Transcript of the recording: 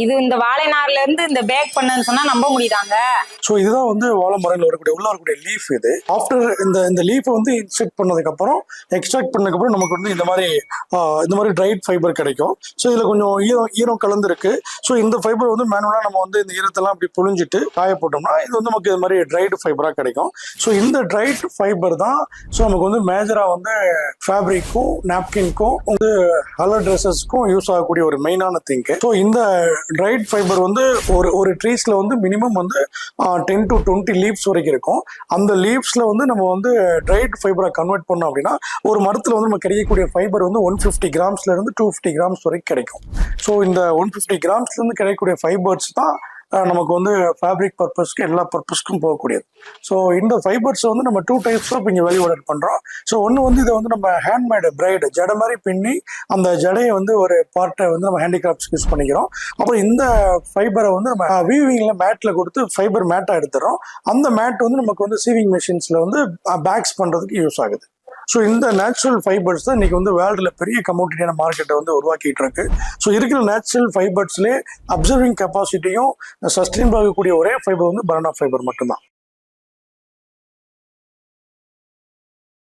இது இந்த வாழை நார்ல இருந்து இந்த பேக் பண்ணன்னு சொன்னா நம்ப முடியுதாங்க? ஸோ இதுதான் வந்து வாழை மரங்கள் வரக்கூடிய லீஃப். இது ஆஃப்டர் இந்த லீஃபை வந்து இன்செக்ட் பண்ணதுக்கு அப்புறம் எக்ஸ்ட்ராக்ட் பண்ணதுக்கு அப்புறம் நமக்கு வந்து இந்த மாதிரி ட்ரைட் ஃபைபர் கிடைக்கும். ஸோ இதுல கொஞ்சம் ஈரம் கலந்துருக்கு. ஸோ இந்த ஃபைபர் வந்து மேனுவலா நம்ம வந்து இந்த ஈரத்தெல்லாம் அப்படி புழிஞ்சிட்டு காய போட்டோம்னா இது வந்து நமக்கு இது மாதிரி ட்ரைடு ஃபைபரா கிடைக்கும். ஸோ இந்த ட்ரைட் ஃபைபர் தான் ஸோ நமக்கு வந்து மேஜரா வந்து ஃபேப்ரிக்கும் நாப்கின்க்கும் வந்து கலர் ட்ரெஸ்ஸஸ்க்கும் யூஸ் ஆகக்கூடிய ஒரு மெயினான திங். ஸோ இந்த ட்ரைட் ஃபைபர் வந்து ஒரு ட்ரீஸ்ல வந்து மினிமம் வந்து 10 to 20 லீவ்ஸ் வரைக்கும் இருக்கும். அந்த லீவ்ஸ்ல வந்து நம்ம வந்து ட்ரைட் ஃபைபரை கன்வெர்ட் பண்ணோம் அப்படின்னா ஒரு மரத்துல வந்து நம்ம கிடைக்கக்கூடிய ஃபைபர் வந்து 150 கிராம்ஸ்ல இருந்து 250 கிராம்ஸ் வரைக்கும் கிடைக்கும். ஸோ இந்த 150 கிராம்ஸ்ல இருந்து கிடைக்கக்கூடிய ஃபைபர்ஸ் தான் நமக்கு வந்து ஃபேப்ரிக் பர்பஸ்க்கு எல்லா பர்பஸ்க்கும் போகக்கூடியது. ஸோ இந்த ஃபைபர்ஸ் வந்து நம்ம 2 டைப்ஸ் ஆஃப் இங்கே வேல்யூ ஆட் பண்றோம். ஸோ ஒன்று வந்து இதை வந்து நம்ம ஹேண்ட்மேடு பிரைடு ஜடை மாதிரி பின்னி அந்த ஜடையை வந்து ஒரு பார்ட்டை வந்து நம்ம ஹேண்டிகிராஃப்ட்ஸ்க்கு யூஸ் பண்ணிக்கிறோம். அப்புறம் இந்த ஃபைபரை வந்து நம்ம வீவிங்ல மேட்ல கொடுத்து ஃபைபர் மேட்டா எடுத்துறோம். அந்த மேட் வந்து நமக்கு வந்து சீவிங் மெஷின்ஸ்ல வந்து பேக்ஸ் பண்றதுக்கு யூஸ் ஆகுது. ஸோ இந்த நேச்சுரல் ஃபைபர்ஸ் தான் இன்னைக்கு வந்து வேர்ல்டுல பெரிய கமோடிட்டியான மார்க்கெட்டை வந்து உருவாக்கிட்டு இருக்கு. ஸோ இருக்கிற நேச்சுரல் ஃபைபர்ஸ்லேயே அப்சர்விங் கெப்பாசிட்டியும் சஸ்டெயின் ஆகக்கூடிய ஒரே ஃபைபர் வந்து பனானா ஃபைபர் மட்டும்தான்.